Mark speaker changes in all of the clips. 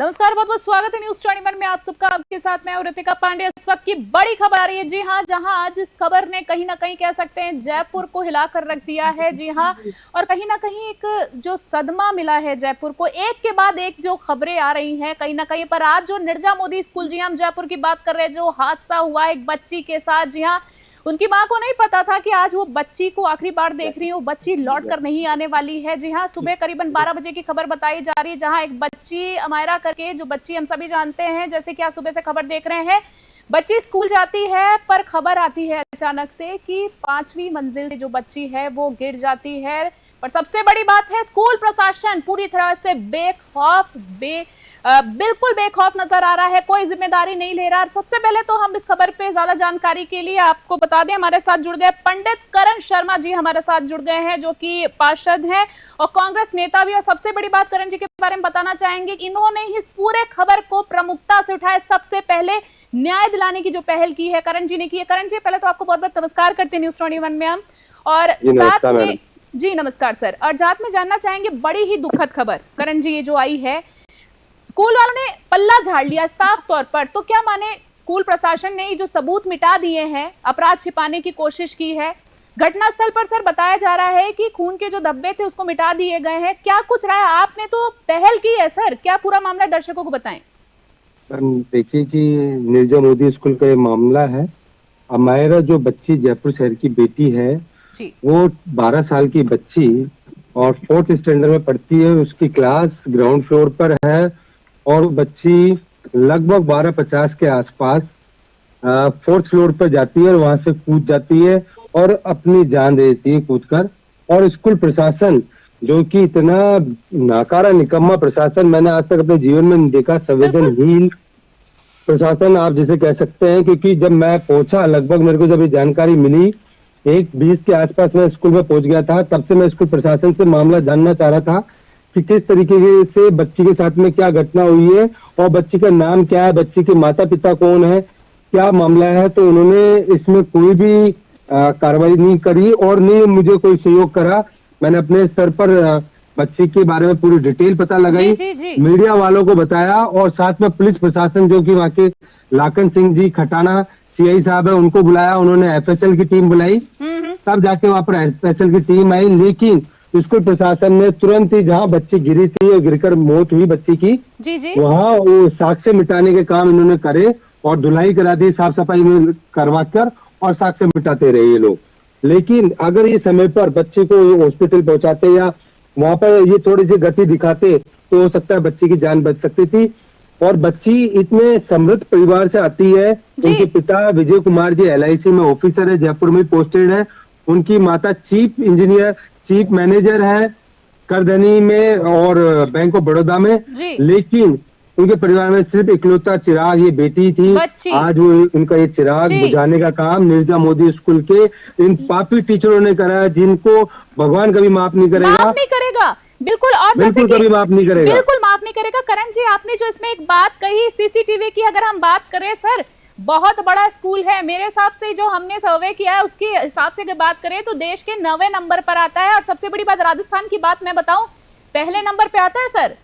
Speaker 1: नमस्कार, बहुत बहुत स्वागत है न्यूज 21 में आप सबका। आपके साथ मैं और ऋतिका पांडे। इस वक्त की बड़ी खबर आ रही है, जी हाँ, जहां आज इस खबर ने कहीं ना कहीं कह सकते हैं जयपुर को हिला कर रख दिया है। जी हाँ, और कहीं ना कहीं एक जो सदमा मिला है जयपुर को, एक के बाद एक जो खबरें आ रही हैं कहीं ना कहीं पर। आज जो निर्जा मोदी स्कूल, जी हम जयपुर की बात कर रहे हैं, जो हादसा हुआ एक बच्ची के साथ, जी हाँ, उनकी मां को नहीं पता था कि आज वो बच्ची को आखिरी बार देख रही है, वो बच्ची लौट कर नहीं आने वाली है। जी हाँ, सुबह करीबन 12 बजे की खबर बताई जा रही है, जहां एक बच्ची अमायरा करके, जो बच्ची हम सभी जानते हैं, जैसे कि आज सुबह से खबर देख रहे हैं, बच्ची स्कूल जाती है पर खबर आती है अचानक से कि 5वीं मंजिल से जो बच्ची है वो गिर जाती है। पर सबसे बड़ी बात है, स्कूल प्रशासन पूरी तरह से बेखौफ बिल्कुल बेखौफ नजर आ रहा है, कोई जिम्मेदारी नहीं ले रहा। सबसे पहले तो हम इस खबर पे ज्यादा जानकारी के लिए आपको बता दें, हमारे साथ जुड़ गए पंडित करण शर्मा जी, हमारे साथ जुड़ गए हैं, जो कि पार्षद हैं और कांग्रेस नेता भी। और सबसे बड़ी बात करण जी के बारे में बताना चाहेंगे, इन्होंने इस पूरे खबर को प्रमुखता से उठाया, सबसे पहले न्याय दिलाने की जो पहल की है करण जी ने की है। करण जी, पहले तो आपको बहुत बहुत नमस्कार करते हैं न्यूज 21 में हम, और साथ में जी नमस्कार सर, और साथ में जानना चाहेंगे बड़ी ही दुखद खबर करण जी ये जो आई है, स्कूल वालों ने पल्ला झाड़ लिया साफ तौर पर। तो क्या माने, स्कूल प्रशासन ने जो सबूत मिटा दिए हैं, अपराध छिपाने की कोशिश की है। घटनास्थल पर सर बताया जा रहा है कि खून के जो धब्बे थे उसको मिटा दिए गए हैं। क्या कुछ रहा है, आपने तो पहल की है सर, क्या पूरा मामला दर्शकों को बताएं।
Speaker 2: देखिए कि निर्जा मोदी स्कूल का ये मामला है। अमायरा जो बच्ची जयपुर शहर की बेटी है जी, वो 12 साल की बच्ची और 4th स्टैंडर्ड में पढ़ती है। उसकी क्लास ग्राउंड फ्लोर पर है और बच्ची लगभग 12:50 के आसपास 4th फ्लोर पर जाती है और वहां से कूद जाती है और अपनी जान दे देती है कूदकर। और स्कूल प्रशासन, जो कि इतना नाकारा निकम्मा प्रशासन मैंने आज तक अपने जीवन में नहीं देखा, संवेदनहीन प्रशासन आप जिसे कह सकते हैं। क्योंकि जब मैं पहुंचा, लगभग मेरे को जब ये जानकारी मिली 1:20 के आसपास मैं स्कूल में पहुंच गया था, तब से मैं स्कूल प्रशासन से मामला जानना चाह रहा था कि किस तरीके से बच्ची के साथ में क्या घटना हुई है और बच्ची का नाम क्या है, बच्ची के माता पिता कौन है, क्या मामला है। तो उन्होंने इसमें कोई भी कार्रवाई नहीं करी और नहीं मुझे कोई सहयोग करा। मैंने अपने स्तर पर बच्ची के बारे में पूरी डिटेल पता लगाई, मीडिया वालों को बताया और साथ में पुलिस प्रशासन, जो कि वहाँ के लाखन सिंह जी खटाना सीआई साहब है, उनको बुलाया। उन्होंने एफएसएल की टीम बुलाई, तब जाके वहां पर एफएसएल की टीम आई। लेकिन स्कूल प्रशासन ने तुरंत ही, जहां बच्ची गिरी थी और गिरकर मौत हुई बच्ची की, वहां वो साक्ष्य मिटाने के काम इन्होंने करे और धुलाई करा दी, साफ सफाई में करवा कर, और साक्ष्य मिटाते रहे ये लोग। लेकिन अगर ये समय पर बच्चे को हॉस्पिटल पहुंचाते या वहां पर ये थोड़ी सी गति दिखाते तो हो सकता है बच्ची की जान बच सकती थी। और बच्ची इतने समृद्ध परिवार से आती है, उनके पिता विजय कुमार जी LIC में ऑफिसर है, जयपुर में पोस्टेड है। उनकी माता चीफ इंजीनियर, चीफ मैनेजर है करधनी में और बैंक ऑफ बड़ौदा में। लेकिन उनके परिवार में सिर्फ इकलौता चिराग ये बेटी थी। आज वो उनका ये चिराग बुझाने का काम निर्जा मोदी स्कूल के इन पापी टीचरों ने करा, जिनको भगवान कभी माफ नहीं करेगा।
Speaker 1: बिल्कुल, और
Speaker 2: बिल्कुल कभी माफ नहीं करेगा,
Speaker 1: बिल्कुल माफ नहीं करेगा। करण जी, आपने जो इसमें एक बात कही सीसीटीवी की, अगर हम बात करें सर, बहुत बड़ा स्कूल है। मेरे हिसाब से जो हमने सर्वे किया है उसके हिसाब से अगर बात करें तो देश के 9वें नंबर पर आता है। और सबसे बड़ी बात, राजस्थान की बात मैं बताऊं, पहले नंबर पे आता है सर।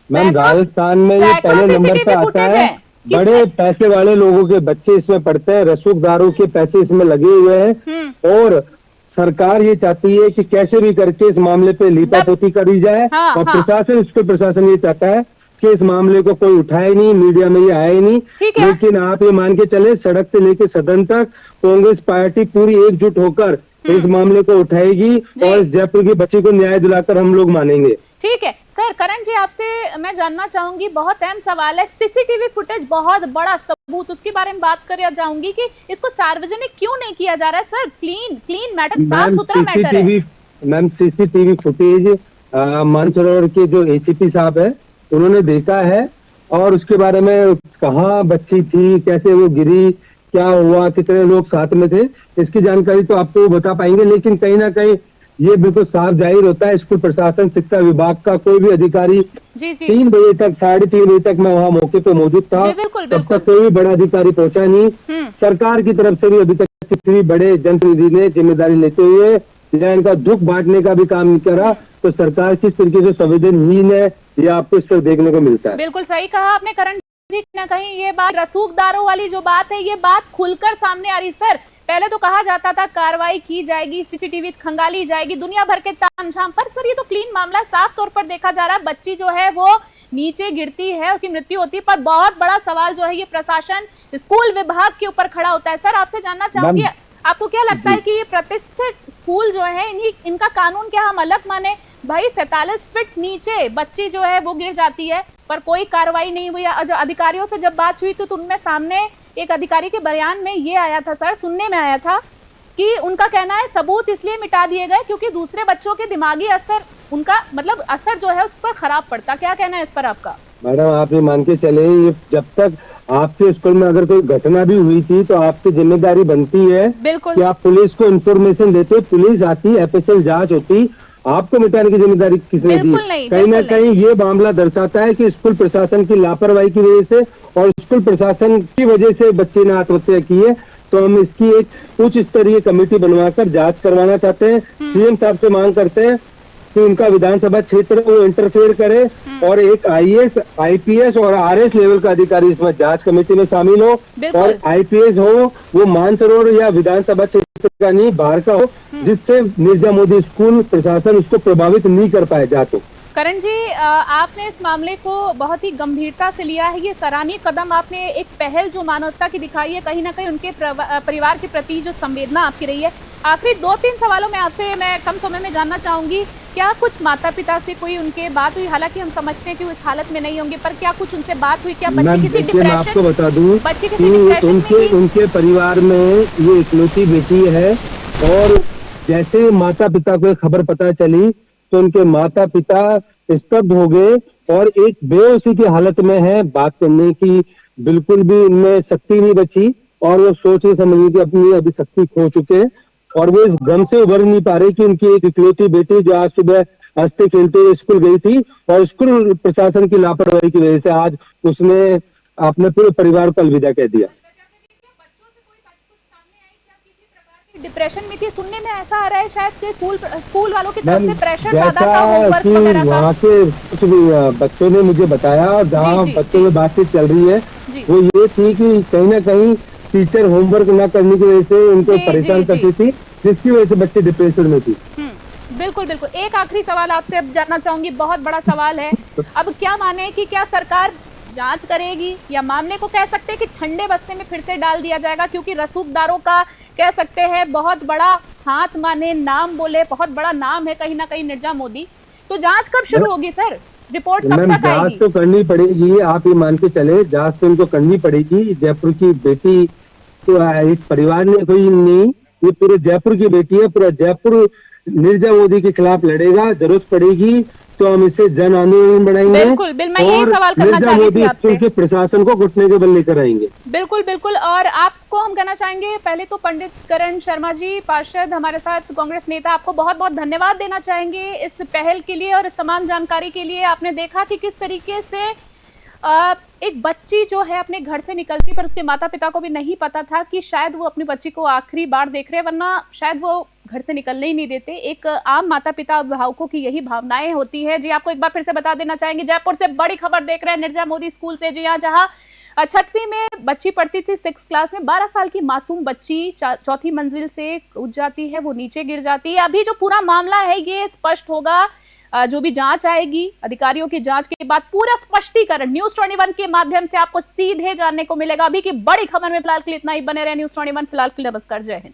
Speaker 2: मैम, राजस्थान में ये पहले नंबर पे आता है। बड़े पैसे वाले लोगों के बच्चे इसमें पढ़ते हैं, रसूखदारों के पैसे इसमें लगे हुए हैं और सरकार ये चाहती है कि कैसे भी करके इस मामले पे लीपापोती करी जाए। और प्रशासन, स्कूल प्रशासन ये चाहता है कि इस मामले को कोई उठाए नहीं, मीडिया में ये आए नहीं। लेकिन आप ये मान के चले, सड़क से लेकर सदन तक कांग्रेस पार्टी पूरी एकजुट होकर इस मामले को उठाएगी और इस जयपुर की बच्ची को न्याय दिलाकर हम लोग मानेंगे।
Speaker 1: ठीक है सर। करण जी, आपसे मैं जानना चाहूंगी, बहुत अहम सवाल है, सीसीटीवी फुटेज बहुत बड़ा सबूत, उसके बारे में बात कर जाऊंगी कि इसको सार्वजनिक क्यों नहीं किया जा रहा है सर। क्लीन मैटर, साफ सुथरा मैटर है।
Speaker 2: मैम, सीसीटीवी फुटेज मानसरोवर के जो ACP साहब है उन्होंने देखा है और उसके बारे में कहाँ बच्ची थी, कैसे वो गिरी, क्या हुआ, कितने लोग साथ में थे, इसकी जानकारी तो आपको बता पाएंगे। लेकिन कहीं ना कहीं ये बिल्कुल साफ जाहिर होता है, स्कूल प्रशासन, शिक्षा विभाग का कोई भी अधिकारी 3 बजे तक, 3:30 बजे तक मैं वहाँ मौके पे मौजूद था, तब तक कोई भी बड़ा अधिकारी पहुंचा नहीं। सरकार की तरफ से भी अभी तक किसी भी बड़े जनप्रतिनिधि ने जिम्मेदारी लेते हुए या इनका दुख बांटने का भी काम नहीं करा। तो सरकार किस तरीके से संवेदनहीन है, ये आपको इस तरह देखने को मिलता है।
Speaker 1: बिल्कुल सही कहा आपने करण जी, ना कहीं ये बात रसूखदारों वाली जो बात है, ये बात खुलकर सामने आ रही। सर पहले तो कहा जाता था कार्रवाई की जाएगी, सीसीटीवी खंगाली जाएगी, दुनिया भर के तामझाम, पर सर ये तो क्लीन मामला साफ तौर पर देखा जा रहा है। बच्ची जो है वो नीचे गिरती है, उसकी मृत्यु होती है, पर बहुत बड़ा सवाल जो है ये प्रशासन, स्कूल विभाग के ऊपर खड़ा होता है। सर आपसे जानना चाहूंगी, आपको क्या लगता है कि ये प्रतिष्ठित स्कूल जो है इनका कानून क्या हम अलग माने? भाई 47 फीट नीचे बच्ची जो है वो गिर जाती है, पर कोई कार्रवाई नहीं हुई। अधिकारियों से जब बात हुई तो उनमें सामने एक अधिकारी के बयान में ये आया था, सर सुनने में आया था कि उनका कहना है सबूत इसलिए मिटा दिए गए क्योंकि दूसरे बच्चों के दिमागी असर, उनका मतलब असर जो है उस पर खराब पड़ता। क्या कहना है इस पर आपका?
Speaker 2: मैडम आप ये मान के चले, जब तक आपके स्कूल में अगर कोई घटना भी हुई थी तो आपकी जिम्मेदारी बनती है
Speaker 1: बिल्कुल
Speaker 2: कि आप पुलिस को इंफॉर्मेशन देते, पुलिस आती, एफएसएल जांच होती, आपको मिटाने की जिम्मेदारी किसने दी? कहीं ना कहीं ये मामला दर्शाता है कि स्कूल प्रशासन की लापरवाही की वजह से और स्कूल प्रशासन की वजह से बच्चे ने आत्महत्या की है। तो हम इसकी एक उच्च स्तरीय कमेटी बनवाकर जांच करवाना चाहते हैं। सीएम साहब से मांग करते हैं कि उनका विधानसभा क्षेत्र वो इंटरफेयर करे और एक आईएएस, आईपीएस और आरएस लेवल का अधिकारी इसमें जांच कमेटी में शामिल हो, और आईपीएस हो वो मानसरोवर या विधानसभा क्षेत्र का नहीं, बाहर का हो, जिससे मिर्जा मोदी स्कूल प्रशासन उसको प्रभावित नहीं कर पाए। जा तो
Speaker 1: करण जी, आपने इस मामले को बहुत ही गंभीरता से लिया है, ये सराहनीय कदम आपने, एक पहल जो मानवता की दिखाई है, कहीं ना कहीं उनके परिवार के प्रति जो संवेदना आपकी रही है। आखिरी 2-3 सवालों में आपसे मैं कम समय में जानना चाहूंगी, क्या कुछ माता पिता से कोई उनके बात हुई? हालांकि हम समझते हैं कि वो इस हालत में नहीं होंगे, पर क्या कुछ उनसे बात हुई? क्या बच्ची किसी डिप्रेशन,
Speaker 2: आपको बता दूं
Speaker 1: बच्ची किसी डिप्रेशन
Speaker 2: उनके परिवार में ये इकलौती बेटी है, और जैसे माता पिता को खबर पता चली तो उनके माता पिता स्तब्ध हो गए और एक बेहोशी की हालत में है, बात करने की बिल्कुल भी उनमें शक्ति नहीं बची, और वो सोचने समझने की अपनी अभी शक्ति खो चुके हैं, और वो इस गम से उभर नहीं पा रही कि उनकी एक इकलौती बेटी जो आज सुबह हंसते खेलते हुए स्कूल गई थी और स्कूल प्रशासन की लापरवाही की वजह से आज उसने अपने पूरे परिवार को अलविदा कह दिया।
Speaker 1: डिप्रेशन में थी, सुनने में ऐसा आ रहा है शायद कि स्कूल वालों की तरफ से प्रेशर ज्यादा था, होमवर्क वगैरह का।
Speaker 2: वहाँ के कुछ बच्चों ने मुझे बताया, जहाँ बच्चों में बातचीत चल रही है वो ये थी कि कहीं ना कहीं टीचर होमवर्क न करने की वजह से उनको परेशान करती थी, जिसकी वजह से बच्चे डिप्रेशन में थी।
Speaker 1: बिल्कुल बिल्कुल। एक आखिरी सवाल आपसे अब जानना चाहूंगी, बहुत बड़ा सवाल है, अब क्या माने कि क्या सरकार जांच करेगी या मामले को कह सकते हैं कि ठंडे बस्ते में फिर से डाल दिया जाएगा? क्योंकि रसूखदारों का कह सकते हैं बहुत बड़ा हाथ माने, नाम बोले, बहुत बड़ा नाम है कहीं ना कहीं मिर्जा मोदी। तो जांच कब शुरू होगी सर? रिपोर्ट कब तक आएगी?
Speaker 2: जांच तो करनी पड़ेगी, आप ये मान के चले, जांच तो उनको करनी पड़ेगी। जयपुर की बेटी तो एक परिवार ने कोई नहीं, ये पूरे जयपुर की बेटी है, पूरा जयपुर मिर्जा मोदी के खिलाफ लड़ेगा, जरूरत पड़ेगी तो हम इसे जन आंदोलन बनाएंगे।
Speaker 1: बिल्कुल, मैं यही सवाल करना चाह रही थी आपसे।
Speaker 2: के प्रशासन को घुटने के बल लेकर आएंगे।
Speaker 1: बिल्कुल बिल्कुल। और आपको हम कहना चाहेंगे, पहले तो पंडित करण शर्मा जी, पार्षद हमारे साथ, कांग्रेस नेता, आपको बहुत बहुत धन्यवाद देना चाहेंगे इस पहल के लिए और इस तमाम जानकारी के लिए। आपने देखा कि किस तरीके से एक बच्ची जो है अपने घर से निकलती, पर उसके माता पिता को भी नहीं पता था कि शायद वो अपनी बच्ची को आखिरी बार देख रहे, वरना शायद वो घर से निकलने ही नहीं देते। एक आम माता पिता अभिभावकों की यही भावनाएं होती है। जी आपको एक बार फिर से बता देना चाहेंगे, जयपुर से बड़ी खबर देख रहे हैं मिर्जा मोदी स्कूल से। जी हाँ, जहाँ 6वीं में बच्ची पढ़ती थी, 6th क्लास में, 12 साल की मासूम बच्ची 4थी मंजिल से कूद जाती है, वो नीचे गिर जाती है। अभी जो पूरा मामला है ये स्पष्ट होगा, जो भी जांच आएगी, अधिकारियों की जांच के बाद पूरा स्पष्टीकरण न्यूज़21 के माध्यम से आपको सीधे जानने को मिलेगा। अभी की बड़ी खबर में फिलहाल के लिए इतना ही। बने रहे न्यूज़21। फिलहाल के लिए नमस्कार, जय हिंद।